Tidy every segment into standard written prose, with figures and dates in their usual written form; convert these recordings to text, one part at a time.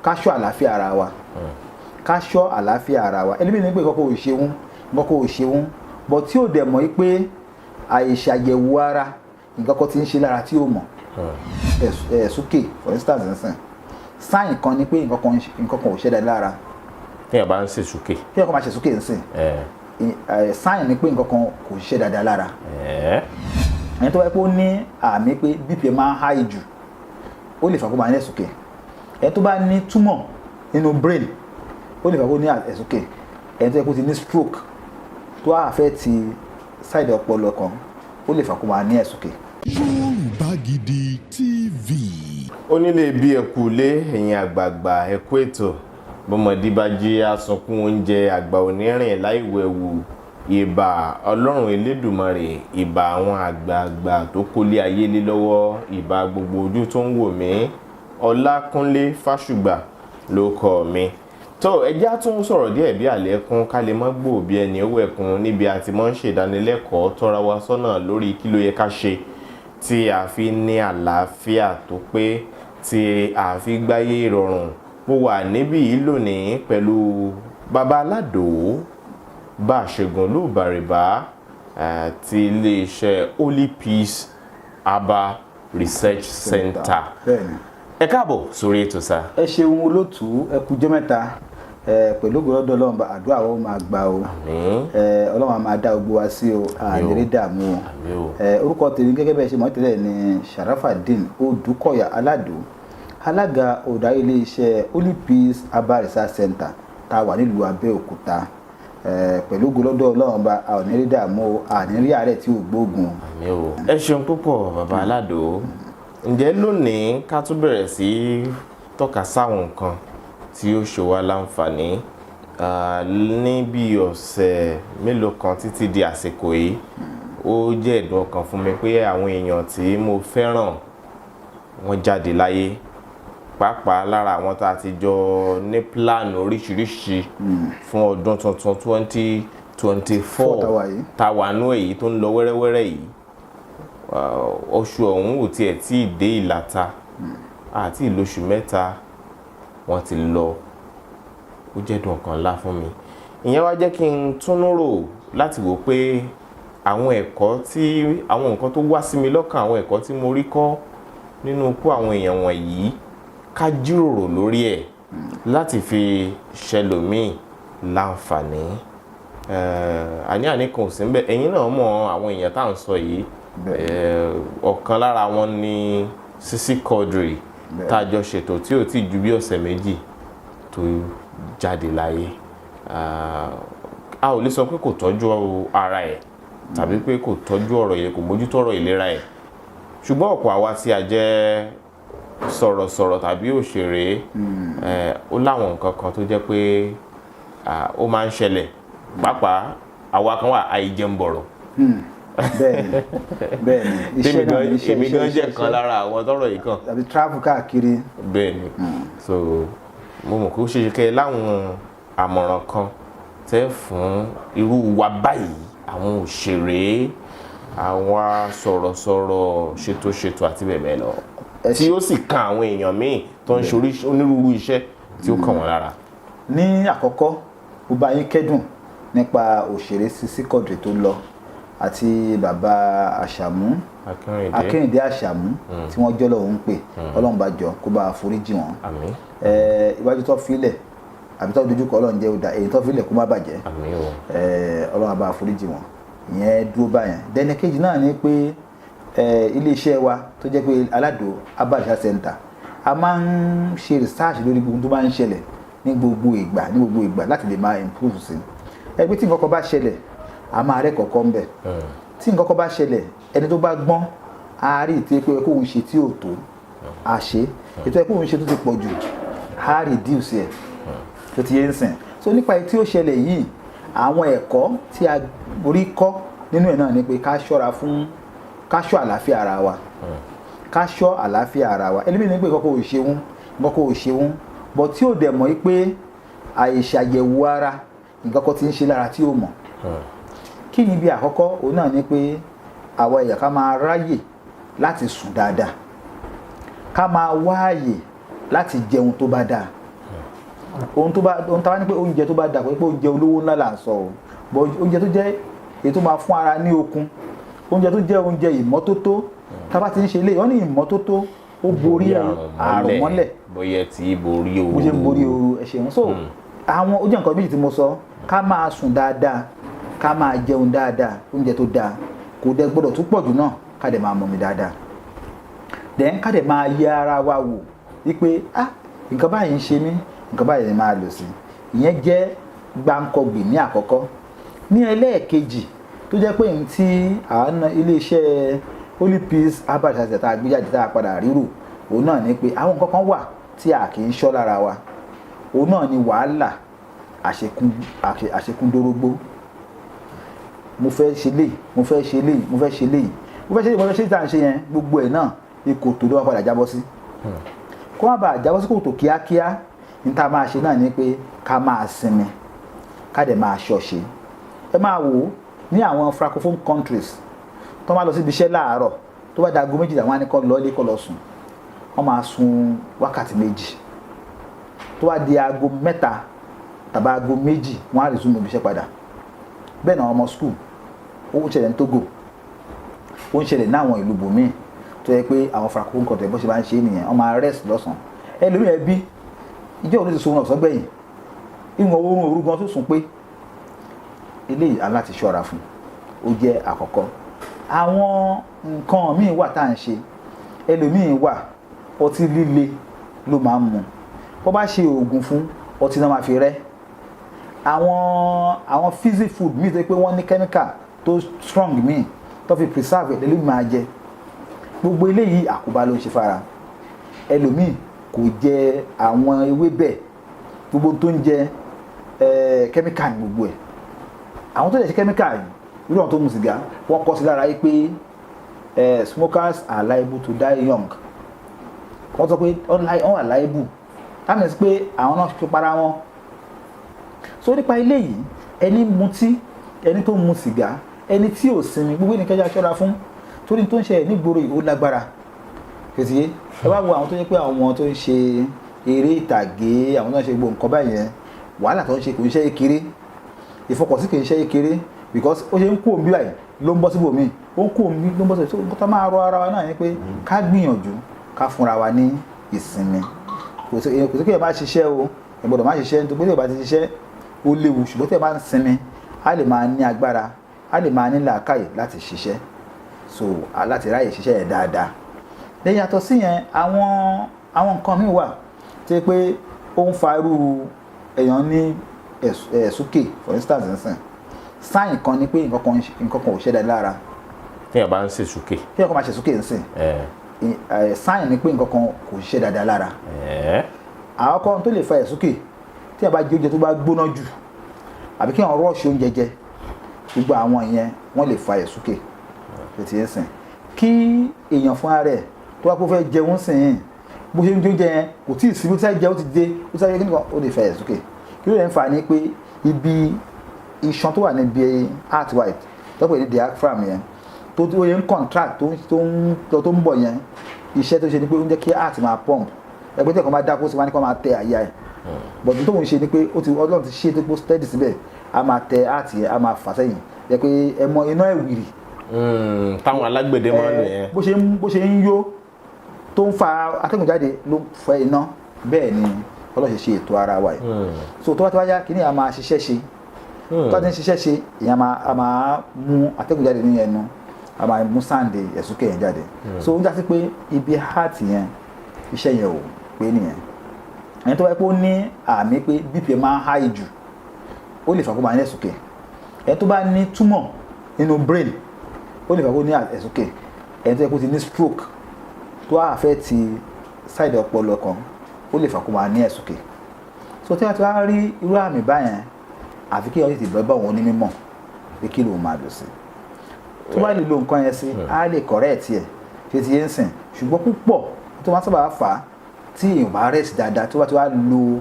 ká ṣọ́ àlàáfíà ara wa ká ṣọ́ àlàáfíà ara wa ẹlẹ́mìí ní pé nǹkan kò ṣeun bọ̀ tí ò dẹ̀ mọ̀ pé àìṣàyẹ̀wò ara nǹkan kan ti ń ṣe lára tí ó mọ̀ súkè for instance nsìn sáìn kan ni pé nǹkan kan ò ṣe dáadáa lára tí ẹ bá ń ṣe súkè tí ẹ kàn máa ṣe súkè nsìn sáìn ni pé nǹkan kan kò ṣe dáadáa lára ẹni tó wáyé pé ó ní àmì pé bp máa ń high jù ó lè fà kó máa ní ẹ̀sùkè ẹni tó bá ní túmọ̀ nínú brain ó lè fà kó ní ẹ̀sùkè ẹni tó yẹ kó ti ní stroke tó àfẹ́ ti side ọpọlọ kan ó lè fà kó máa ní ẹ̀sùkè. Yorùbá Gidi TV. Onílé bí ẹkú lé ẹ̀yin àgbààgbà ẹkú ètò bọ́mọdé bá jí asunkún oúnjẹ àgbà onírìn láìwẹ̀wù ìbà ọlọ́run elédùmarè ìbà àwọn àgbààgbà tó kólé ayé lé lọ́wọ́ ìbà gbogbo ojú tó ń wò mí Ọlákúnlé Fásùgbà ló kọ mi tó ẹjá tún sọ̀rọ̀ díẹ̀ bí àlékún ká lè má gbò bí ẹni owó ẹ̀kún níbi àti mọ́ ń ṣèdánilẹ́kọ̀ọ́ tọ́ra wa sọ́nà lórí kí ló yẹ ká ṣe tí a fi ní àlàáfíà tó pé tí a fi gbáyé ìrọ̀rùn mo wà níbí yìí lónìí pẹ̀lú Baba Alado bá ṣègùn ló bàrìbá ti iléeṣẹ́ Holy Peace Herbal Research Center. Ẹ káàbọ̀ sórí ètò sá. Ẹ ṣeun olótùú ẹ kújọ́ mẹ́ta pẹ̀lú ògbólọ́dọ̀ Ọlọ́run àdúrà ó máa gbà o Ọlọ́run á máa dá gbogbo wa sí o ànírí dààmú o orúkọ tèmi gẹ́gẹ́ bẹ́ẹ̀ ṣe mọ̀ tẹ́lẹ̀ ní Sharafadeen Odùkọ̀yà Alado alága olùdarí iléeṣẹ́ Holy Peace Herbal Research Center tá a wà nílùú Abẹ́òkúta pẹ̀lú ògbólọ́dọ̀ Ọlọ́run bá ànírí dààmú o ànírí àárẹ̀ tí ò gbóògùn. Ẹ ṣeun púpọ̀ Baba Alado ǹjẹ́ lónìí ká tún bẹ̀rẹ̀ sí tọ́ka sáwọn nǹkan tí ó ṣe wá láǹfààní ní bí ọ̀sẹ̀ mélòó kan títí di àsìkò yìí ó jẹ́ ẹ̀dùn ọkàn fún mi pé àwọn èèyàn tí mo fẹ́ràn wọ́n jáde láyé pàápàá lára àwọn tá a ti jọ ní plan oríṣiríṣi fún ọdún tuntun 2024 táwanú èyí tó ń lọ wẹ́rẹ́wẹ́rẹ́ yìí oṣù ọ̀hún ò tiẹ̀ tí ì dé ìlàta àti ìlóṣù mẹ́ta wọ́n ti lọ ó jẹ́ dùn ọkàn ńlá fún mi ìyẹn wá jẹ́ kí n túnú rò láti wò pé àwọn ẹ̀kọ́ tí àwọn nǹkan tó wá sí mi lọ́kàn àwọn ẹ̀kọ́ tí mo rí kọ́ nínú ikú àwọn èèyàn wọ̀nyí ká jíròrò lórí ẹ̀ láti fi ṣẹlòmíì láǹfààní àní kan ò sí ń bẹ ẹ̀yin náà mọ̀ àwọn èèyàn tá à ń sọ yìí ọ̀kan lára wọn ni SISI QAUDRI'S tá a jọ ṣètò tí ò tí ju bí ọ̀sẹ̀ méjì tó jáde láyé a ò lè sọ pé kò tọ́jú ara ẹ̀ tàbí pé kò tọ́jú ọ̀rọ̀ yẹn kò mójútó ọ̀rọ̀ ìlera ẹ̀ ṣùgbọ́n ọ̀pọ̀ àwa tí a jẹ́ sọ̀rọ̀sọ̀rọ̀ tàbí òṣèré ó láwọn nǹkan kan tó jẹ́ pé ó máa ń ṣẹlẹ̀ pàápàá àwa kan wà àìjẹun bọ̀rọ̀ bẹ́ẹ̀ni iṣẹ́ èmi gan jẹ́ kan lára àwọn tọ́rọ̀ yìí kan tàbí travel káàkiri. bẹ́ẹ̀ni so mo mọ̀ kó ṣe kẹ́ láwọn àmọ̀ràn kan tẹ́ fún irú wa báyìí àwọn òṣèré àwọn sọ̀rọ̀sọ̀rọ̀ ṣètò àti bẹ́ẹ̀ bẹ́ẹ̀ lọ tí ó sì kan àwọn èèyàn míì tó ń ṣe onírúurú iṣẹ́ tí ó kàn wọ́n lára. ní àkọ́kọ́ mo bá yín kẹ́dùn nípa òṣèré SISI QAUDRI'S tó lọ àti bàbá àṣàmú akérèdé àṣàmú tí wọ́n jọ́ lọ́hùn ń pè Ọlọ́run bá jọ kó bá foríjì wọn iwájú tó filẹ̀ àbí tó dojúkọ Ọlọ́run jẹ́ òdà èyí tó filẹ̀ kó má bàjẹ́ Ọlọ́run bá foríjì wọn ìyẹn dúró báyẹn dẹ́ni kejì náà ni pé iléeṣẹ́ wa tó jẹ́ pé Alado Herbal Research Center a máa ń ṣe research lórí gbogbo tó bá ń ṣẹlẹ̀ ní gbogbo ìgbà láti lè máa improve sí ẹgbẹ́ tí nǹkan kan bá ṣẹlẹ̀ a máa rẹ́ kọ̀ọ̀kan ń bẹ̀ tí nǹkan kan bá ṣẹlẹ̀ ẹni tó bá gbọ́n a rí ìtẹ́ pé kóun ṣe tí ò tó a ṣe ètò ẹ̀kọ́ òun ṣe tó ti pọ̀ jù a reduce ẹ̀ tó ti yé ń sìn so nípa èyí tí ó ṣẹlẹ̀ yìí àwọn ẹ̀kọ́ tí a rí kọ́ nínú ẹ̀ náà ni pé ká ṣọ́ àlàáfíà ara wa ká ṣọ́ àlàáfíà ara wa ẹlẹ́mìí ní pé nǹkan kò ṣeun bọ̀ tí ò dẹ̀ mọ̀ pé àìṣàyẹ̀wò ara nǹkan kan ti ń ṣe lára tí ó mọ̀ kí ni bí àkọ́kọ́ òun náà ni pé àwa èèyàn ká máa ráyè láti sùn dáadáa ká máa wáàyè láti jẹun tó bá dáa ohun tá bá ní pé oúnjẹ tó bá dà pé oúnjẹ olówó ńlá là ń sọ o bọ́ oúnjẹ tó jẹ́ èyí tó máa fún ara ní okun, oúnjẹ tó jẹ́ oúnjẹ ìmọ́tótó tá bá ti ń ṣe eléyìí wọ́n ní ìmọ́tótó ó borí àrùn mọ́lẹ̀ bóyá tí borí ooru bó ṣe ń borí ooru ẹ ṣeun. So àwọn ó jẹ́ nǹkan méjì tí mo sọ, ká máa sùn dáadáa, ká máa jẹun dáadáa, oúnjẹ tó dáa kò dẹ̀ gbọ́dọ̀ tún pọ̀ jù náà, ká dẹ̀ máa mọ̀mí dáadáa, then ká dẹ̀ máa yẹ ara wa wò wípé nǹkan báyìí ń ṣe mí, nǹkan báyìí ni máa lò sí. Ìyẹn jẹ́ gbáǹkọ́gbì ní àkọ́kọ́. Ní ẹlẹ́ẹ̀kejì tó jẹ́ pé ní tí àwọn iléeṣẹ́ Holy Peace herbal ṣàṣẹ tá a gbé jáde tá a padà rírò, òun náà ni pé àwọn nǹkan kan wà tí a kì í ṣọ́ lára wa, òun náà ni wàhálà àṣekúndórógbó. Mo fẹ́ ṣe léyìí, mo fẹ́ ṣe léyìí, mo fẹ́ ṣe léyìí, mo fẹ́ ṣe léyìí, mo fẹ́ ṣe léyìí tá à ń ṣe yẹn, gbogbo ẹ̀ náà ìkòtò ló wá padà jábọ́ sí. Kó má bàa jábọ́ sí kòtò kíákíá, ní tá a máa ṣe náà ni pé ká máa sinmi, ká dẹ̀ máa ṣọ̀ṣe. Ẹ máa wò ó ní àwọn francophone countries tó máa lọ síbi iṣẹ́ láàárọ̀ tó bá dago méjìlá wọn á ní kó lọ ilé kó lọ sùn, wọ́n máa sùn wákàtí méjì, tó bá di aago mẹ́ta tàbí aago méjì wọ́n á resume ibi iṣẹ́ padà. Bẹ́ẹ̀ náà ọmọ school ó ń ṣẹlẹ̀ ní Togo, ó ń ṣẹlẹ̀ ní àwọn ìlú bòmíì tó yẹ pé àwọn francophone countries bó ṣe bá ń ṣe nìyẹn, wọ́n máa rest lọ́sàn-án. Ẹlòmíì ẹbí ìjọ òní ti sọ wọn ọ̀sán gbẹ̀yìn, ìwọ̀n oorun òru gan tó sùn pé eléyìí aláti ṣọ́ra fún, ó jẹ́ àkọ́kọ́. Àwọn nǹkan míì wà tá à ń ṣe, ẹlòmíì wà ọtí líle ló máa ń mu, bó bá ṣe oògùn fún ọtí náà máa fi rẹ́. Àwọn fizzy food míì tó yẹ pé wọ́n ní chemical tó strong míì tó fi preserve ẹ̀ lẹ́lòmíì máa jẹ. Gbogbo eléyìí àkóbá ló ń ṣe fara. Ẹlòmíì kò jẹ àwọn ewébẹ̀, gbogbo tó ń jẹ chemical ní gbogbo ẹ̀. Àwọn tó lè ṣe chemical yìí irú àwọn tó mu sìgá wọ́n kọ sí lára yìí pé smokers are liable to die young. Wọ́n sọ pé wọ́n wà liable, that means pé àwọn náà fi para wọn. So nípa eléyìí, ẹni mutí, ẹni tó mu sìgá, ẹni tí ò sinmi, gbogbo ẹnikẹ́ni aṣọ́ra fún, torí tó ń ṣe nígboro yìí ó lágbára. Kìtìyé ẹ bá wo àwọn tó yẹ pé àwọn tó ń ṣe eré ìtàgé, àwọn tó ń ṣe gbogbo nǹkan báyẹn, wàhálà tó ń ṣe kò ń ṣe kéré, ìfọkànsí kì í ṣe kéré, because ó ṣe ń kú òǹbí báyìí ló ń bọ́ síbò míì, ó ń kú òǹbí ló ń bọ́ síbò. So nǹkan tó máa rọ ara wa náà ni pé ká gbìyànjú ká fúnra wa ní ìsinmi. Kò sí kí ẹ bá ṣiṣẹ́ o, ẹ gbọ́dọ̀ má ṣiṣẹ́, nítorí pé tí ẹ bá ti ṣiṣẹ́ ó léwu, ṣùgbọ́n tí ẹ bá ń sinmi á lè máa ní agbára, á lè máa ní làákàyè láti ṣiṣẹ́, so láti ráyè ṣiṣẹ́ yẹn dáadáa. Lẹ́yìn yàtọ̀ sí yẹn, àwọn nǹkan míì wà tí pé ó ń fa irú èèyàn ní ẹ̀sùkè for instance nsìn, sáìn kan ni pé nǹkan kan ò ṣe dáadáa lára. tí ẹ bá ń ṣe sùkè, tí ẹ kọ́ máa ṣe sùkè nsìn, sáìn ni pé nǹkan kan kò ṣe dáadáa lára. àwọn kan tó lè fa ẹ̀sùkè tí ẹ bá jẹ oúnjẹ tó bá gbóná jù àbí kí wọn rọ́ọ̀ṣì oúnjẹ jẹ, gbogbo àwọn ìyẹn wọ́n lè fa ẹ̀sùkè. ètò yẹn sìn kí èèyàn fúnra rẹ̀ tó wá kó fẹ́ jẹun sìn yìí, bó ṣe ń jẹ oúnjẹ yẹn kò tí ì sí bó ti jẹ ó ti dé ó sáré kíni kan ó lè fa ẹ̀sùkè. kí ló lè ń fa ni pé ibi iṣan tó wà níbi heart white tó pè ní diaphragm yẹn tó yẹ ń contract tó ń bọ̀ yẹn, iṣẹ́ tó ṣe ni pé ó ń jẹ́ kí heart máa pump. ẹgbẹ́ tí ẹ̀kọ́ máa dákó sí wá ní kó máa tẹ àyà ẹ̀, bọ̀dún tó ń ṣe ni pé Ọlọ́run ti ṣe é tó pé steady síbẹ̀, a máa tẹ heart yẹn, a máa fà sẹ́yìn, jẹ́ pé ẹ mọ iná ẹ̀wìrì táwọn alágbẹ̀dẹ máa ń lò yẹn, bó ṣe ń yó tó ń fa atẹ́gùn jáde ló ń fẹ́ iná. Bẹ́ẹ̀ ni Ọlọ́run ṣe ètò ara wa yìí. So tó bá ti wáyá kí ni a máa ṣiṣẹ́ ṣe, tó bá ti ń ṣiṣẹ́ ṣe ìyẹn a máa mú atẹ́gùn jáde ní ẹnu, a máa mú sáǹdì ẹ̀sùkẹ́ yẹn jáde. So ó ń jásí pé ibi heart yẹn iṣẹ́ yẹn ò pé nìyẹn. ẹni tó wáyé pé ó ní àmì pé BP máa ń high jù, ó lè fà kó máa ní ẹ̀sùkẹ́. ẹni tó bá ní túmọ̀ nínú brain, ó lè fà kó ní ẹ̀sùkẹ́. ẹni tó yẹ kó ti ní stroke tó affect side ọpọlọ kan, ó lè fà kó máa ní ẹ̀sùkẹ́. So tí wọ́n ti wá rí irú àmì báyẹn, àfi kí ọyọ́ ti bọ́ bá wọn ní mímọ̀ pé kí ló máa lò sí. tó bá lè lo nǹkan yẹn sí, á lè correct ẹ̀ ṣe ti yẹn sìn. ṣùgbọ́n púpọ̀ tó máa sábà fà á tí èèyàn bá rest dáadáa, tó bá ti wá lo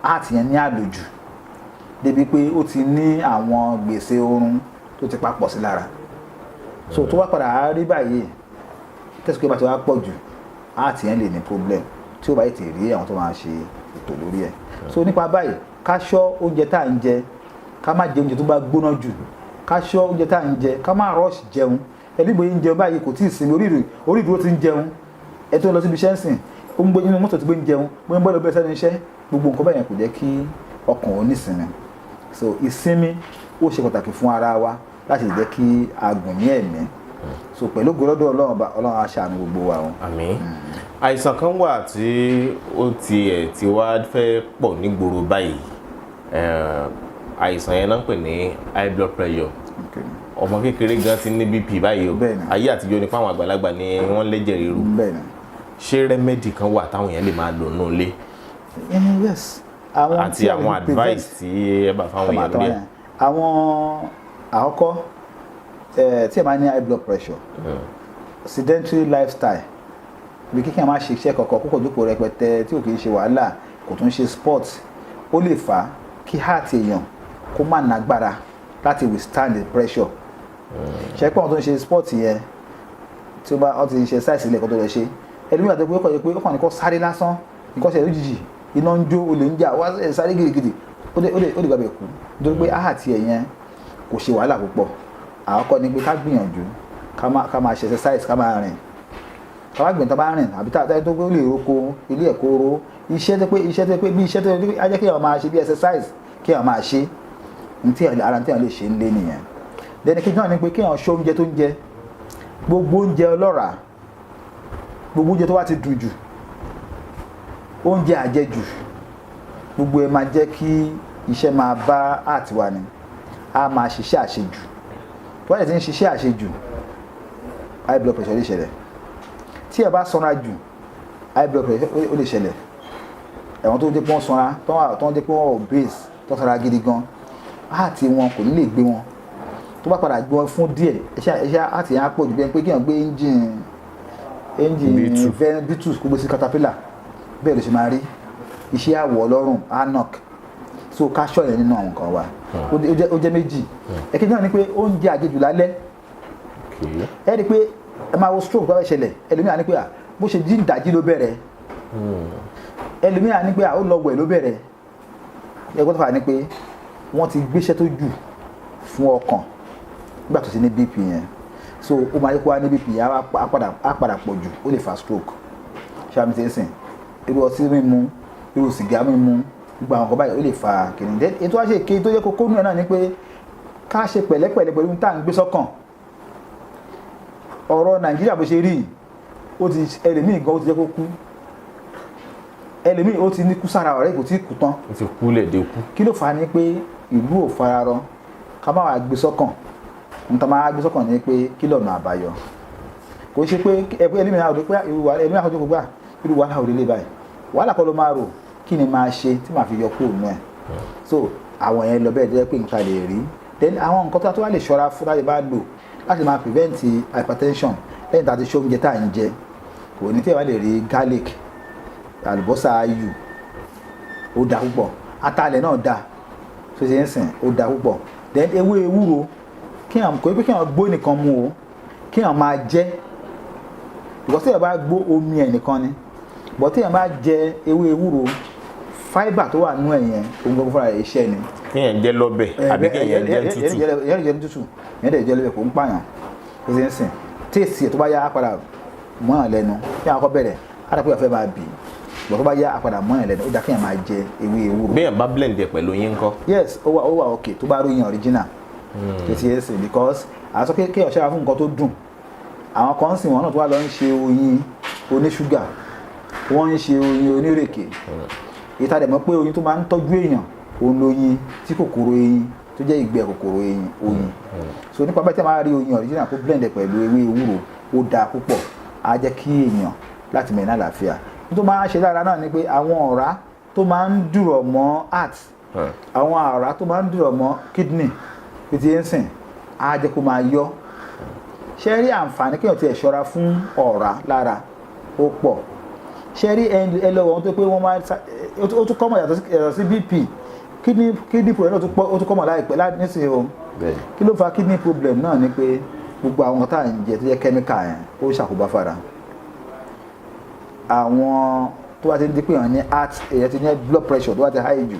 heart yẹn ní àlòjù débi pé ó ti ní àwọn gbèsè oorun tó ti papọ̀ sí lára. So tó wá padà á rí báyìí, tẹ́sí pé bá ti wá pọ̀ jù, heart yẹn lè ní problem tí ó bá yẹ ti rí àwọn tó máa ṣe ètò lórí ẹ̀. So nípa báyìí ká ṣọ́ oúnjẹ tá à ń jẹ, ká má jẹ oúnjẹ tó bá gbóná jù, ká ṣọ́ oúnjẹ tá à ń jẹ, ká má rush jẹun. Ẹni bóyá ń jẹun báyìí kò tí ì sinmi orí ìdúró ti ń jẹun, ẹ tó lọ síbi iṣẹ́ ń sìn ó ń gbé nínú mọ́tò tí gbé ń jẹun bóyá ń bọ́ lọ bẹ́ẹ̀ sẹ́nu iṣẹ́, gbogbo nǹkan báyẹn kò jẹ́ kí ọkàn ó ní ìsinmi. So ìsinmi ó ṣe pàtàkì fún ara wa láti lè jẹ́ kí a gùn ní ẹ̀mí. So pẹ̀lú ògbólọ́dọ̀ Ọlọ́run á ṣàánú gbogbo wa o. Àmín. Àìsàn kan wà tí ó ti wá fẹ́ pọ̀ nígboro báyìí, àìsàn yẹn náà ń pè ní high blood pressure. Ọmọ kékeré gan ti ní BP báyìí o. Ayé àtijọ́ ni fáwọn àgbàlagbà ni wọ́n lẹ́jẹ̀ ríru. Ṣé rẹ́mẹ́dì kan wà táwọn yẹn lè máa lò nínú ilé? Yes. Àti àwọn advice tí ẹ bá fáwọn èèyàn lórí ẹ̀. Àwọn àkọ́kọ́ tí ẹ máa ní high blood pressure, sedentary lifestyle, bí kíkẹ́ máa ṣe iṣẹ́ kọ̀ọ̀kan kókò jókòó rẹpẹtẹ tí ò kì í ṣe wàhálà, kò tún ṣe sport, ó lè fà á kí heart èèyàn kó má nágbára láti withstand the pressure. Ṣé pé àwọn tó ń ṣe sport yẹn tí wọ́n ti ṣe exercise ilé ẹ̀kọ́ tó lọ ṣe, ẹlòmíràn àti pé ó kàn ní kó sáré lásán, nǹkan ṣe lójijì, iná ń jó, olè ń jà, wá sáré gidigidi, ó lè gbàgbé kú nítorí pé heart yẹn kò ṣe wàhálà púpọ̀. Àkọ́kọ́ ni pé ká gbìyànjú ká máa ṣe exercise, ká máa rìn, ká máa gbìyànjú tá bá rìn àbí tá tó pé ó lè roko ilé ẹ̀kọ́ ro iṣẹ́ tó pé bí iṣẹ́ tó á jẹ́ kí èèyàn máa ṣe bí exercise, kí èèyàn máa ṣe ara tí èèyàn lè ṣe ń lé nìyẹn. Then kejì náà ni pé kí èèyàn ṣọ́ oúnjẹ tó ń jẹ, gbogbo oúnjẹ ọlọ́ràá, gbogbo oúnjẹ tó wá ti dùn jù, oúnjẹ àjẹjù, gbogbo ẹ máa jẹ́ kí iṣẹ́ máa bá heart wa ni, a máa ṣiṣẹ́ àṣejù. Tó bá yẹ ti ń ṣiṣẹ́ àṣejù, high blood pressure lè ṣẹlẹ̀. Tí ẹ bá sanra jù, high blood pressure ó lè ṣẹlẹ̀. Ẹ̀wọ̀n tó ń jẹ́ pé wọ́n sanra, tó ń jẹ́ pé wọ́n obese, tó sanra gidi gan, heart wọn kò ní lè gbé wọn. Tó bá padà gbé wọn fún díẹ̀, iṣẹ́ heart yẹn á pọ̀ jù bẹ́ẹ̀ pé kí èèyàn gbé engine V2 kó gbé sí caterpillar, bẹ́ẹ̀ ló ṣe máa rí. Iṣẹ́ àwọ̀ ọlọ́run á knock. So ká ṣọ́ yẹn nínú àwọn nǹkan wa. Ó jẹ́ méjì. Ẹ̀kejì náà ni pé oúnjẹ àjẹjù lálẹ́. Ẹ rí i pé ẹ máa wo stroke bá fẹ́ ṣẹlẹ̀, ẹlòmíràn ní pé bó ṣe jí ìdájí ló bẹ̀rẹ̀, ẹlòmíràn ní pé ó lọ wẹ̀ ló bẹ̀rẹ̀. Ẹgbẹ́ tó fà ní pé wọ́n ti gbéṣẹ́ tó jù fún ọkàn nígbà tó ti ní BP yẹn. So ó máa yẹ kó wá ní BP yẹn á padà pọ̀ jù, ó lè fa stroke. Ṣé àmì tẹ́ sìn? Irú ọtí mímu, irú sìgá mímu, gbogbo àwọn kan báyìí ó lè fa kìnìún. Ètò àṣẹ èké tó yẹ kókó nù ẹ̀ náà ni pé ká ṣe pẹ̀lẹ́pẹ̀lẹ́ pẹ̀lú tá à ń gbé sọ́kàn. Ọ̀rọ̀ Nàìjíríà bó ṣe rí, ó ti ẹlòmíì gan ó ti jẹ́ kó kú, ẹlòmíì ó ti ní kú sára ọ̀rẹ́ kò tí kú tán, ó ti kú lẹ̀ dé kú. Kí ló fà á ni pé ìlú ò fararọ, ká má wàá gbé sọ́kàn. Ohun tá a máa gbé sọ́kàn ni pé kí lọ́nà àbáyọ. Kò ṣe pé ẹlòmíì náà ò dé pé ẹlòmíì àkójọ kò gbà irú wàhálà ò délé báyìí, wàhálà kọ́ ló máa rò, kí ni máa ṣe tí màá fi yọ kúrò nù ẹ̀. So àwọn yẹn lọ bẹ́ẹ̀ jẹ́ pé nǹkan lè rí. Then àwọn nǹkan tó wá lè ṣọ́ra fún láti bá lò láti máa prevent hypertension lẹ́yìn tá a ti ṣe oúnjẹ tá à ń jẹ, kò ní tí ẹ bá lè rí garlic, àlùbọ́sà ayù, ó da púpọ̀, atalẹ̀ náà da, tó ṣe ń sìn ó da púpọ̀. Then ewé ewúro, kò ní pé kí èèyàn gbó nìkan mu o, kí èèyàn máa jẹ, ìwọ tí èèyàn bá gbó omi ẹ̀ nìkan ni, bọ́ tí èèyàn bá jẹ ewé ewúro, fibre tó wà nínú ẹ̀ yẹn òun gbogbo fúnra rẹ̀ iṣẹ́ ni. Kí èèyàn jẹ lọ́bẹ̀ àbí kí èèyàn jẹ tútù. Èèyàn jẹ tútù, èèyàn dẹ̀ jẹ lọ́bẹ̀ kò ń pààyàn, tó ṣe ń sìn téèsì ẹ̀ tó bá yá padà mọ́ ẹ̀ lẹ́nu, kí àwọn akọ́ bẹ̀rẹ̀ á dàpọ̀ ìfẹ́ máa bì, bọ̀ tó bá yá padà mọ́ ẹ̀ lẹ́nu, ó dá kí èèyàn máa jẹ ewé ewúro. Bí èèyàn bá blend ẹ̀ pẹ̀lú yín ńkọ́? Yes, ó wà okay tó bá ròyìn original. Kìí ṣe é because àsọ kí èèyàn ṣẹ́ra fún nǹkan tó dùn. Àwọn kan sì wọ́n náà tó wá lọ ń ṣe oyin oníṣúgà, wọ́n ń ṣe oyin onírèké. Ìta dẹ̀ mọ̀ pé oyin tó máa ń tọ́jú èèyàn òun lóyin tí kòkòrò eyín tó jẹ́ ìgbẹ́ kòkòrò eyín oyin. So nípa bẹ́ẹ̀ tí a máa rí oyin original kó blend pẹ̀lú ewé ewúro, ó dáa púpọ̀, á jẹ́ kí èèyàn láti mẹ́rin àlàáfíà. Tó máa ń ṣe lára náà ni pé àwọn ọ̀rá tó máa ń dùrọ̀ mọ́ heart, àwọn ọ̀rá tó máa ń dùrọ̀ mọ́ kidney ti ń sìn, á jẹ́ kó máa yọ. Ṣé rí àǹfààní kéèyàn ti ẹ̀ ṣọ́ra fún ọ̀rá lára ó pọ̀. Ṣé rí ẹlọ́wọ̀n tó pé wọ́n máa ó tún kọ́mọ̀ yàtọ̀ sí BP, kidney problem náà ó tún kọ́mọ̀ láìpẹ́ nísìnyí o. Kí ló fa kidney problem náà ni pé gbogbo àwọn tá à ń jẹ tó jẹ́ kẹ́míkà yẹn ó ṣàkóbá fara. Àwọn tó bá ti di pé èèyàn ní heart èèyàn ti ní blood pressure tó bá ti high jù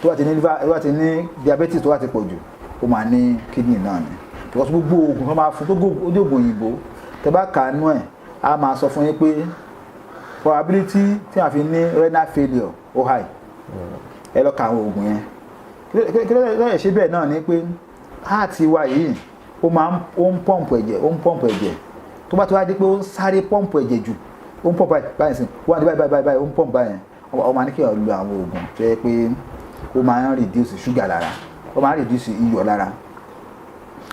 tó bá ti ní liver tó bá ti ní diabetes tó bá ti pọ̀ jù ó máa ní kidney náà ni because gbogbo oògùn tó máa fún tó ojú oògùn òyìnbó tẹ́ bá kà á nú ẹ̀ á máa sọ fún yín pé probability tí a fi ní renal failure ó high ẹ lọ ka àwọn oògùn yẹn kí ló yẹ ṣe bẹ́ẹ̀ náà ni pé heart wa yìí ó ń pọ́ǹpù ẹ̀jẹ̀ tó bá ti wá di pé ó ń sáré pọ́ǹpù ẹ̀jẹ̀ jù ó ń pọ́ǹpù báyìí sí wọ́n á di báyìí ó ń pọ́ǹpù báyìí ó máa ní kí èèyàn lo àwọn oògùn tó yẹ pé ó máa ń reduce sugar lára ó máa ń reduce iyọ̀ lára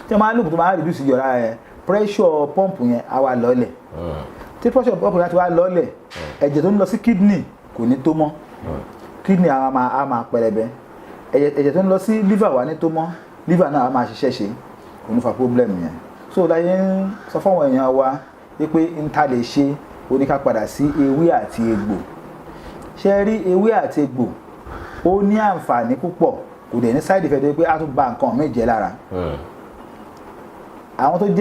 tí wọ́n máa ń lò tó máa ń reduce iyọ̀ lára yẹn pressure pọ́ǹpù yẹn á wá lọ́lẹ̀ tí pressure pọ́ǹpù yẹn ti wá lọ́lẹ̀ ẹ̀jẹ̀ tó ń lọ sí kidney kò ní tó mọ́ kidney á máa pẹrẹbẹ ẹ̀jẹ̀ tó ń lọ sí liver wà ní tó mọ́ liver náà á máa ṣiṣẹ́ ṣe kò ní fa problem yẹn so láyé ń sọ fáwọn èèyàn wa pé n ta lè ṣe oníká padà sí ewé àti egbò ṣe rí ewé àti egbò ó ní àǹfààní púpọ̀ kò dẹ̀ ní side effect pé á tún ba nǹkan míì jẹ́ lára àwọn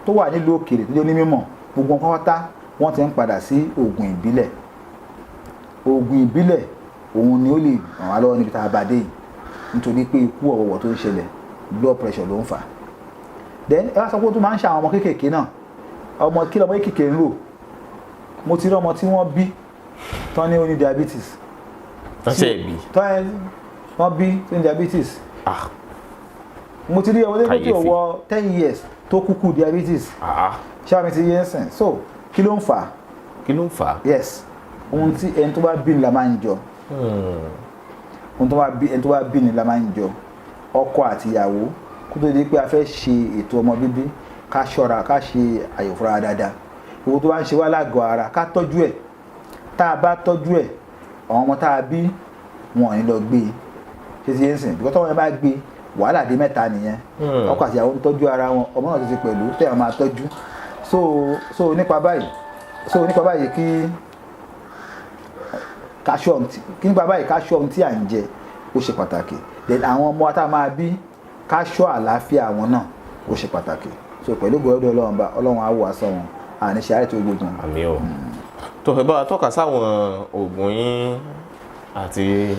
tó wà nílùú òkèèrè tó jẹ́ onímọ̀ gbogbo nǹkan pátá wọ́n ti ń padà sí oògùn ìbílẹ̀ òun ni ó lè ràn wá lọ́wọ́ níbi tá a bá dé yìí nítorí pé ikú ọ̀wọ̀wọ̀ tó ń ṣẹlẹ̀ blood pressure ló ń fà then ẹ wá sọ pé ó tún máa ń ṣe àwọn ọmọ kéékèèké náà ọmọ kí lọmọ kéékèèké ń lò mo ti rí ọmọ tí wọ́n bí tán ní ó ní diabetes wọ́n bí tó ní diabetes mo ti rí ọmọ kéékèèké tó wọ 10 years tó kúkú diabetes ṣáàmì ti yẹn sìn so kí ló ń fà yes ohun tí ẹni tó bá bí ni la máa ń jọ ohun tó bá bí ni la máa ń jọ ọkọ àti ìyàwó kó tó di pé a fẹ́ ṣe ètò ọmọ bíbí ká ṣọ́ra ká ṣe àyẹ̀wò fúnra dáadáa owó tó bá ń ṣe wá lágọ̀ọ́ ara ká tọ́jú ẹ̀ tá a bá tọ́jú ẹ̀ àwọn ọmọ tá a bí wọn ò ní lọ gbé ṣe ti yẹn sìn bí tọ́wọ́ yẹn bá gbé wàhálà dé mẹ́ta nìyẹn ọkọ àti ìyàwó ń tọ́jú ara wọn ọmọ náà ti pẹ̀lú tẹ̀ wọ́n máa tọ́jú so nípa báyìí ká ṣọ́ ohun tí à ń jẹ ó ṣe pàtàkì then àwọn ọmọ tá a máa bí ká ṣọ́ àlàáfíà àwọn náà ó ṣe pàtàkì so pẹ̀lú gbọ́dọ̀ ọlọ́run á wò wá sọ́wọ́n àníṣe àrètí ogun. àmì o tó fẹ́ bá wa tọ́ka sáwọn oògùn yín àti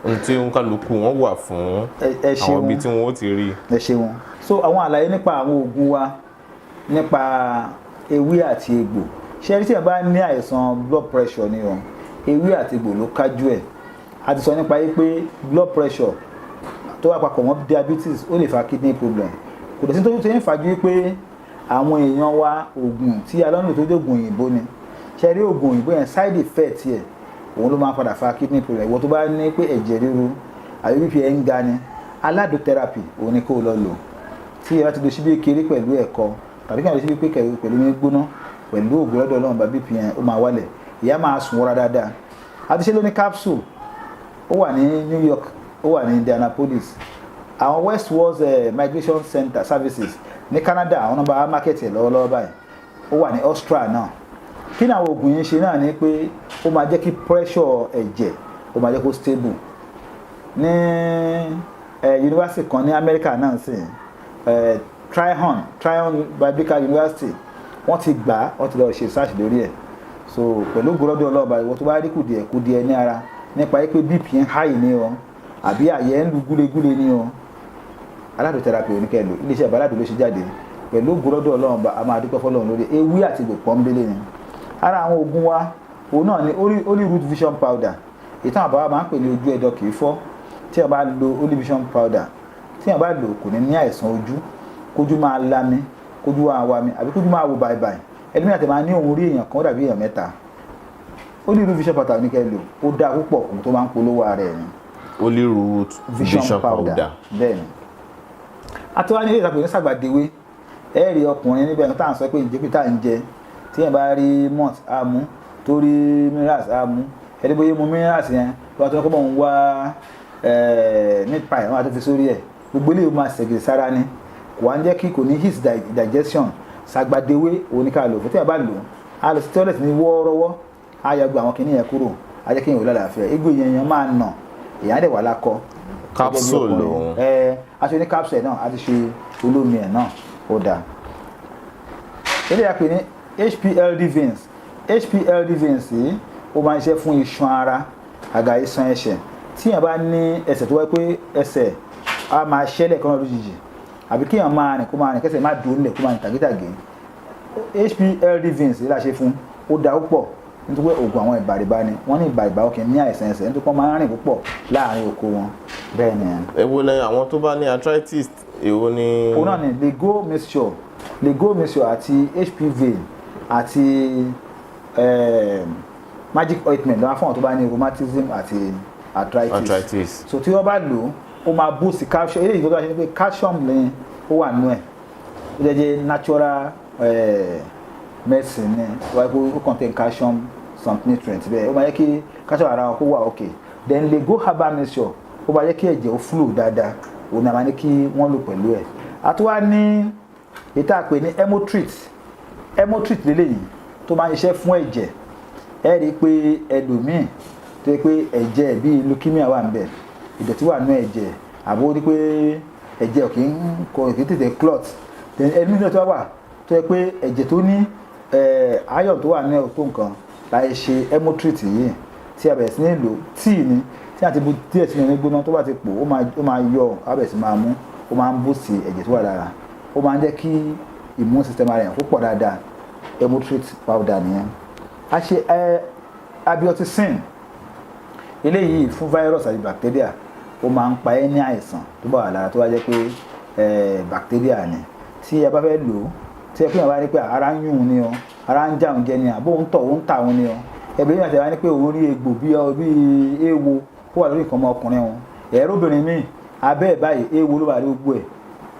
ohun tí ń kálukú wọn wà fún àwọn ibi tí wọn ó ti rí. ẹ ṣeun so àwọn àlàyé nípa àwọn oògùn wa nípa ewé àti egbò ṣé rí tí ẹ bá ní àìsàn blood pressure ni o ewé àti egbò ló kájú ẹ̀ a ti sọ nípa yìí pé blood pressure tó wà papọ̀ mọ́ diabetes ó lè fa kidney problem kò dẹ̀ sí tó ṣe ń fàájú pé àwọn èèyàn wa oògùn tí alọ́nà tó dé oògùn òyìnbó ni ṣe rí oògùn òyìnbó yẹn side effect yẹ òun ló máa padà fa kidney problem ìwọ tó bá ní pé ẹ̀jẹ̀ ríru àbí bp ẹ̀ ń ga ni aládùn therapy òun ni kó o lọ lò tí ẹ bá ti lo síbí kéré pẹ̀lú ẹ̀kọ tàbí kí wọ́n lè síbí pé pẹ̀lú ní gbóná pẹ̀lú òògùn lọ́dọ̀ ọlọ́run bá bp yẹn ó máa wálẹ̀ ìyá máa sùn wọ́ra dáadáa àti ṣe ló ní capsule ó wà ní New York ó wà ní Indianapolis àwọn West Wales Migration Center Services ní Canada àwọn nọ́mbà market ẹ̀ lọ́wọ́lọ́wọ́ báyìí ó wà ní Australia náà kí ni àwọn oògùn yẹn ṣe náà ni pé ó máa jẹ́ kí pressure ẹ̀jẹ̀ ó máa jẹ́ kó stable ní university kan ní America náà sì Tryon Biblical University wọ́n ti gbà wọ́n ti lọ ṣe research lórí ẹ̀ so pẹ̀lú gbọ́dọ̀ ọlọ́ọ̀bà ìwọ tó bá rí kùdìẹ̀ ní ara nípa pé bp ń high ní ọ àbí àyẹ̀ ń lu gúlegúle ní ọ aládùn therapy oníkẹ́lò iléeṣẹ́ àbáládùn ló ṣe jáde pẹ̀lú gbọ́dọ̀ ọlọ́ọ̀bà a máa dúpẹ́ fọlọ́run lórí ewé àti egbò pọ́nbélé ni ara àwọn oògùn wa òun náà ni holy root vision powder ìtàn àbáwá máa ń pè ní ojú ẹ̀dọ̀ kìí fọ́ tí wọ́n bá lo holy vision powder tí wọ́n bá lò kò ní àìsàn ojú kójú máa lami kójú máa wá mi àbí kójú máa wo bàìbàì ẹlẹ́mìí àti máa ní òun rí èèyàn kan dàbí èèyàn mẹ́ta holy root vision powder ní kẹ́lò ó dáa púpọ̀ òun tó máa ń polówó ara ẹ̀ ni holy root vision powder bẹ́ẹ̀ ni àtiwá ní ilé ìtàkùn ní sàgbàdéwé ẹ̀ẹ́rì ọkùnrin níbẹ̀ tá à ń sọ pé ìjẹ́pì tá à ń jẹ tí yẹn bá rí malt á mú tó rí minerals á mú ẹni bóyá mu minerals yẹn tó bá tó kọ́ bọ̀ ń wá meat pie wọn àti fi sórí ẹ̀ gbogbo ilé máa ṣẹ̀gẹ̀ sára ni kò wá ń jẹ́ kí kò ní heat digestion sàgbàdéwé oníkàlò fún tí yẹn bá lò á lọ sí toilet ní wọ́ọ́rọ́wọ́ á yà gbọ́ àwọn kìnìún yẹn kúrò á jẹ́ kí yẹn ò lálàáfíà egbò yẹn máa nà èèyàn dẹ̀ wà lákọ capsule lòun aṣọ ní capsule náà a ti ṣe olómi ẹ̀ náà ó dáa ilé yà pé ní HPLD veins HPLD veins yìí ó máa ń ṣiṣẹ́ fún iṣan ara àgà iṣan ẹsẹ̀ tí èèyàn bá ní ẹsẹ̀ tó wáyé pé ẹsẹ̀ á máa ṣẹlẹ̀ kọ́nà lójijì àbí kí èèyàn máa rìn kẹsẹ̀ má dùn nílẹ̀ kó máa rìn tàgétàgé HPLD veins yìí la ṣe fún ó dá púpọ̀ nítorí pé oògùn àwọn ìbàrìbá ni wọ́n ní ìbàrìbá ọkàn ní àìsàn ẹsẹ̀ nítorí pé wọ́n máa ń rìn púpọ̀ láàrin oko wọn bẹ́ẹ̀ ni. èwo ni àwọn tó bá ní arthritis èwo ni. òun náà ni lego mixture àti HP vein àti magic ointment lọ́wọ́ fún àwọn tó bá ní rheumatism àti arthritis. So tí wọ́n bá lò ó máa boost calcium eléyìí tó bá ṣe ni pé calcium ni ó wà nínú ẹ̀ ó jẹ́ natural medicine ni wáyé pé ó contain calcium some nutrients bẹ́ẹ̀ ó máa yẹ kí calcium ara wọn kó wà okay then lego herbal mixture ó máa yẹ kí ẹ̀jẹ̀ ó flow dáadáa òun náà máa ní kí wọ́n lò pẹ̀lú ẹ̀ àtúwá ní ètò àpè ní hemotrit lélẹ́yìí tó máa ń ṣiṣẹ́ fún ẹ̀jẹ̀ ẹ rí i pé ẹlòmíì tó yẹ pé ẹ̀jẹ̀ bíi leukemia wà níbẹ̀ ìdọ̀tí wà nínú ẹ̀jẹ̀ àbó rí pé ẹ̀jẹ̀ kì í tètè clot ẹlòmíì náà tó wà tó yẹ pé ẹ̀jẹ̀ tó ní iron tó wà ní ọ̀tọ̀ nǹkan láì ṣe hemotrit yìí tí a bẹ̀rẹ̀ sí ní lò tíì ni tí a ti bu díẹ̀ sínú ní gbóná tó bá ti pò ó máa yọ a bẹ̀rẹ̀ sí máa mú ó máa ń boost ẹ̀jẹ̀ tó wà lára ó máa ń jẹ́ kí immune system ara yẹn kó pọ̀ dáadáa hemotrit powder nìyẹn a ṣe abioticin eléyìí fún virus àti bacteria ó máa ń pa ẹ́ ní àìsàn tó bá wà lára tó bá jẹ́ pé bacteria ni tí a bá fẹ́ lò ó tí ẹ fún yàrá rí pé ara ń yún un ni o ara ń já oúnjẹ ni àbó ń tọ̀ ó ń tà òun ni o ẹbí yìí àti ẹ̀rọ ní pé òun rí egbò bí ewo ó wà lórí nǹkan ọmọkùnrin òun ẹ̀rọ obìnrin míì abẹ́ ẹ̀ báyìí ewo ló bá rí gbogbo ẹ̀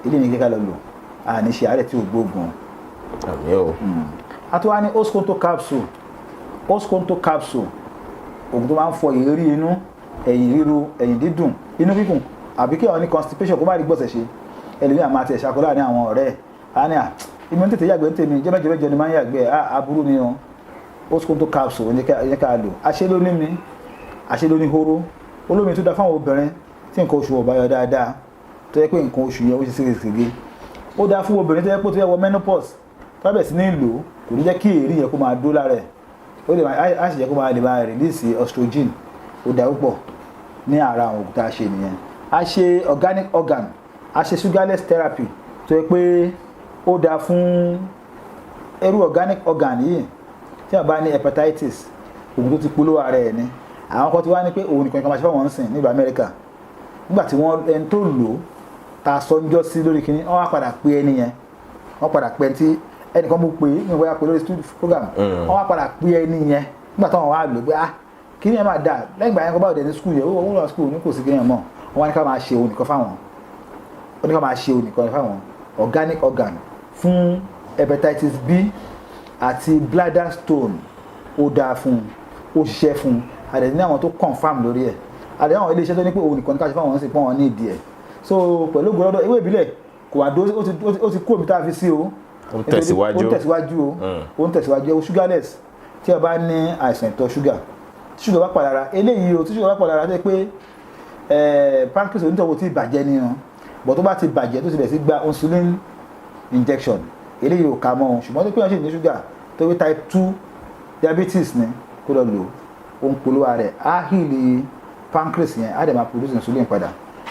ilé ní kíkà lọ lò àní ṣe àárẹ̀ tí ò gbóògùn. àmì o. a tún wá ní osconto capsule oògùn tó máa ń fọ ìrírí inú ẹ̀yìn ríro ẹ̀yìn dídùn inú kíkùn àbí kí àwọn ní constipation kó má rí gbọ̀sẹ̀ ṣe ẹlòmíì àmọ́ àti ẹ̀ṣàkó láàrin àwọn ọ̀rẹ́ á ní à ìmọ̀ ní tètè yàgbẹ́ ń tèmi jẹ́mẹ́jẹ́mẹ́jọ ni máa ń yàgbẹ́ aburú ni o osconto capsule ẹ̀yẹ ká lò àṣẹ ló ní mi àṣẹ ló ní hóró olómi tó dá fáwọn obìnrin tí nǹkan oṣù ọ̀bá yọ dáadáa tó yẹ pé nǹkan oṣù yẹn ó ṣe ségesège ó dá fún obìnrin tó yẹ pé tó yẹ wọ menopause tábẹ̀ sí ní lò kò ní jẹ́ kí èrí yẹn kó máa dó lára ẹ̀ ó lè máa ṣe jẹ́ kó máa lè máa release estrogen ó dá púpọ̀ ní ara àwọn òkúta ṣe nìyẹn a ṣe organic organ a ṣe sugarless therapy tó yẹ pé ó dá fún ẹrú organic organ yìí tí a bá ní hepatitis òun tó ti polówó ara ẹ̀ ni àwọn kan ti wá ní pé òun nìkan kan máa ṣe fáwọn ń sìn nílùú Amẹ́ríkà nígbà tí wọ́n ẹni tó lò ta sọ́njọ́ sí lórí kínní wọ́n wá padà pé ẹni yẹn wọ́n padà pé tí ẹnìkan mú pé ní ìwé àpè lórí studio program wọ́n wá padà pé ẹni yẹn nígbà táwọn wá lò pé kínní yẹn máa dà lẹ́yìn ìgbà yẹn kó bá òde ní skul yẹn ó lọ skul ní kò sí kínní yẹn mọ́ wọ́n wá ní ká máa ṣe òun nìkan fáwọn ó ní ká máa ṣe òun nìkan fáwọn organic organ fún hepatitis B àti bladder stone ó dáa fún ó ṣiṣẹ́ fún àdẹ̀ ní àwọn tó confam lórí ẹ̀ àdẹ̀ àwọn ilé iṣẹ́ tó ní pé òun nìkan ní ká ṣe fáwọn ọ̀hún sí pọ́n wọn ní ìdí ẹ̀ so pẹ̀lú ògbólọ́dọ̀ ewé ìbílẹ̀ kò wá dó ó ti kó omi tá a fi sí o ó ń tẹ̀síwájú ó ń tẹ̀síwájú sugarless tí a bá ní àìsàn ìtọ̀ ṣúgà tí ṣúgà bá pọ̀ lára eléyìí o tí ṣúgà bá pọ̀ lára tó pé pancreas onítọ̀wọ̀ ti bàjẹ́ nínú bọ̀ tó bá ti bàjẹ́ tó ti bẹ̀rẹ̀ sí gba insulin injection eléyìí ò kà mọ́ ṣùgbọ́n tó pé wọ́n ṣe ní ṣúgà tó pé type 2 diabetes ni kó lọ lò ó ń polówó rẹ̀ á hìlì pancreas yẹn á dẹ̀ máa produce insulin padà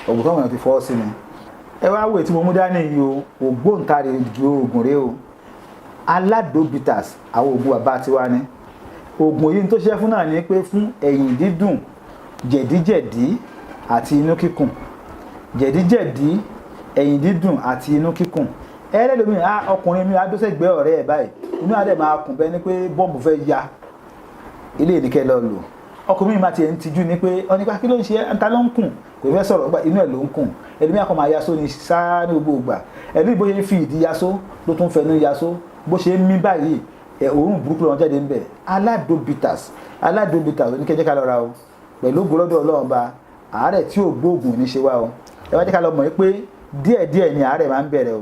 ògùn tó wọ̀nyàn ti fọ́ sí ni ẹ wá wò tí mo mú dání yìí o ògbóǹtarìgì oògùn rẹ o aládò bitters àwọn oògùn bàbá tiwa ni oògùn yìí tó ṣiṣẹ́ fún náà ni pé fún ẹ̀yìn dídùn jẹ̀díjẹ̀dí àti inú kíkùn jẹ̀díjẹ̀dí ẹ̀yìn dídùn àti inú kíkùn ẹlẹ́lómi ọkùnrin mi adóṣègbè ọ̀rẹ́ ẹ̀ báyìí inú adé máa kùn bẹ́ẹ̀ ni pé bọ́ǹbù fẹ́ ya ilé ìdíkẹ́ lọ lò ọkùnrin mi máa ti ẹ̀ ń tijú ni pé ọ̀nípa kí ló ń ṣe ẹ̀ńtà ló ń kùn kò fẹ́ sọ̀rọ̀ nígbà inú ẹ̀ ló ń kùn ẹlòmíà kan máa yaṣó ni sáá ní gbogbo ìgbà ẹlòmíì bó ṣe ń fi ìdí yaṣó ló tún fẹnu yaṣó bó ṣe ń mí báyìí òórùn burúkú lọ́wọ́ jáde ń bẹ̀ aládò bitters oníkẹ́jẹ́ ká lọ ra o pẹ̀lú ògbólọ́dọ̀ Ọlọ́run ba àárẹ̀ tí ò gbóògùn ní ṣe wá o ẹ wá jẹ́ ká lọ mọ̀ pé díẹ̀díẹ̀ ni àárẹ̀ máa ń bẹ̀rẹ̀ o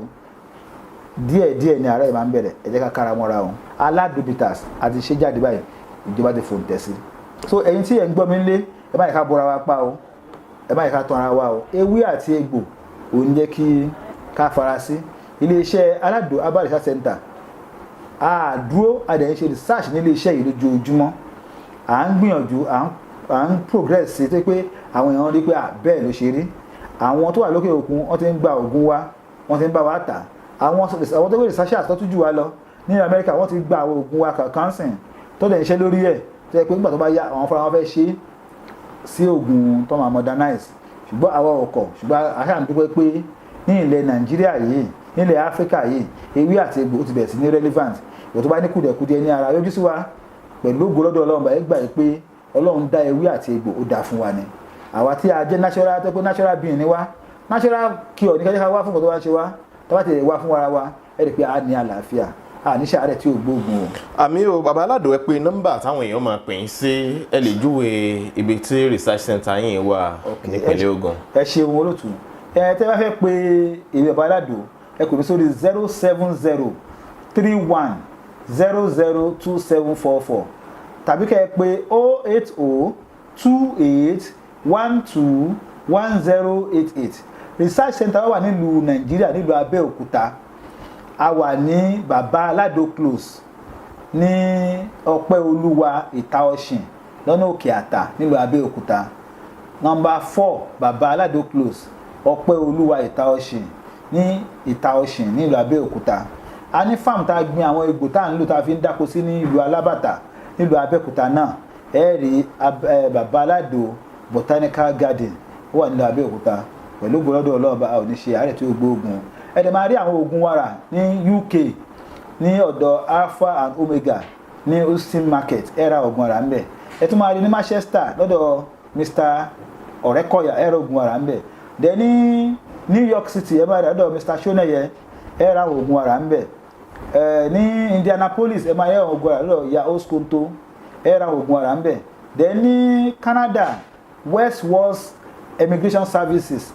díẹ̀díẹ̀ ni àárẹ̀ máa ń bẹ̀rẹ̀ ẹ jẹ́ ká kára mọ́ra o aládò bitters àti ṣe jáde báyìí ìjọba ti fòun tẹ̀ sí so ẹ̀yin tí ẹ̀ ń gbọ́ mi nílé ẹ má yẹ ká bọ́ra wa pa o ẹ má yẹ ká tán ara wa o ewé àti egbò òun jẹ́ kí ká fara sí iléeṣẹ́ aládò herbal research center a dúró a dẹ̀ ń ṣe research nílé iṣẹ́ yìí lójoojúmọ́ à ń gbìyànjú à ń progress sí pé àwọn èèyàn rí pé bẹ́ẹ̀ ló ṣe rí àwọn tó wà lókè òkun wọ́n ti ń gba ògùn wa wọ́n ti ń bá wa tà àwọn tó wé researchers tó tún jù wá lọ ní Amẹ́ríkà wọ́n ti gba àwọn ògùn wa kankan sìn tó dẹ̀ ń ṣe lórí ẹ̀ tó yẹ pé nígbà tó bá yá àwọn fúnra wọn fẹ́ ṣe sí ògùn tó máa modernize ṣùgbọ́n àwa ọkọ̀ ṣùgbọ́n àṣà ń dúpẹ́ pé ní ilẹ̀ Nàìjíríà yìí nílẹ̀ Áfíríkà yìí ewé àti egbò ó ti bẹ̀rẹ̀ sí ní relevant ìwọ tó bá ní kùdẹ̀kùdẹ̀ ní ara yọjú sí wa pẹ̀lú ògo lọ́dọ̀ Ọlọ́run báyìí gbà pé Ọlọ́run dá ewé àti egbò ó dá fún wa ni àwa tí a jẹ́ natural tó pé natural being ni wá natural cure ní kájá wá fún nǹkan tó wá ṣe wá tó bá ti wá fún ara wa ẹ rí pé a ní àlàáfíà a ní ṣàárẹ̀ tí ò gbóògùn o. àmì o bàbá Aládò ẹ pé nọ́mbà táwọn èèyàn máa pè ń sí ẹ lè júwe ibi tí research center yìí wà nípínlẹ̀ Ògùn. ẹ ṣeun olóòtú tẹ́ bá fẹ́ pé èmi bàbá Aládò ẹ kò ní sórí 07031002744 tàbí kẹ́ ẹ pé 08028121088 research center wà nílùú Nàìjíríà nílùú Abẹ́òkúta a wà ní Baba Alado close ní Ọpẹ́ Olúwa Ìta Ọ̀ṣìn lọ́nà Òkè Àtà nílùú Abẹ́òkúta number 4 Baba Alado close Ọpẹ́ Olúwa Ìta Ọ̀ṣìn ní Ìta Ọ̀ṣìn nílùú Abẹ́òkúta a ní farm tá a gbin àwọn egbò tá à ń lò tá a fi ń dáko sí ní ìlú Alábàtà nílùú Abẹ́òkúta náà ẹ rí Baba Alado botanical garden ó wà nílùú Abẹ́òkúta pẹ̀lú gbọ́dọ̀ ọlọ́ọ̀bá a ò ní ṣe àárẹ̀ tí ó gbóògùn ẹ̀dẹ̀ máa rí àwọn oògùn wàrà ní UK ní ọ̀dọ̀ Alpha and Omega ní Austin Market ẹ ra oògùn wàrà ń bẹ̀ ẹ tún máa rí ní Manchester lọ́dọ̀ Mr. Ọ̀rẹ́kọ̀yà ẹ ra oògùn wàrà ń bẹ̀ dẹ̀ ní New York City ẹ máa rí lọ́dọ̀ Mr. Shoneye ẹ ra oògùn wàrà ń bẹ̀ ní Indianapolis ẹ máa rí oògùn wàrà lọ́dọ̀ Ya Oskonto ẹ ra oògùn wàrà ń bẹ̀ dẹ̀ ní Canada West Wales Immigration Services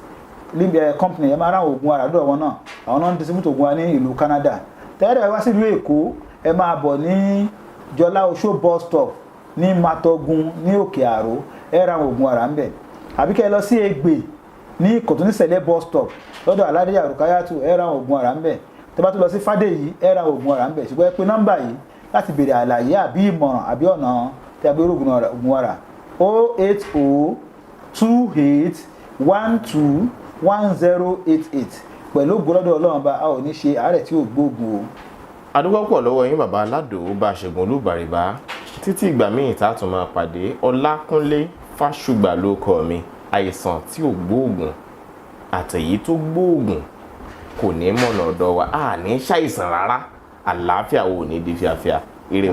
company ẹ máa ra oògùn wàrà lọ́dọ̀ wọn náà àwọn náà ń distribute oògùn wa ní ìlú Canada tẹ́lẹ̀ wá sí ìlú Èkó ẹ máa bọ̀ ní Jọlá Oṣó bus stop ní Matogun ní Òkè Àró ẹ ra oògùn wàrà ń bẹ̀ àbí kẹ́ ẹ lọ sí Ẹgbẹ́ ní Kòtónísẹ̀lẹ̀ bus stop lọ́dọ̀ Aládéyà Rukayatu ẹ ra oògùn wàrà ń bẹ̀ tẹ́ bá tún lọ sí Fádèyí ẹ ra oògùn wàrà ń bẹ̀ ṣùgbọ́n ẹ pè nọ́mbà yìí láti béèrè àlàyé àbí ìmọ̀ràn àbí ọ̀nà tí a gbé oògùn wàrà 08028121088 pẹ̀lú ògbólọ́dọ̀ Ọlọ́run bá a ò ní ṣe àárẹ̀ tí ò gbóògùn o. adúgbò pọ̀ lọ́wọ́ yín bàbá Aládò bá ṣègùn olúbàrìbá títí ìgbà míì tá a tún máa pàdé Ọlákúnlé Fásùgbà ló kọ mi àìsàn tí ò gbóògùn àtẹ̀yí tó gbóògùn kò ní mọ̀nà ọ̀dọ̀ wa a ní ṣàìsàn rárá àlàáfíà wo ní di fíafíà ire o.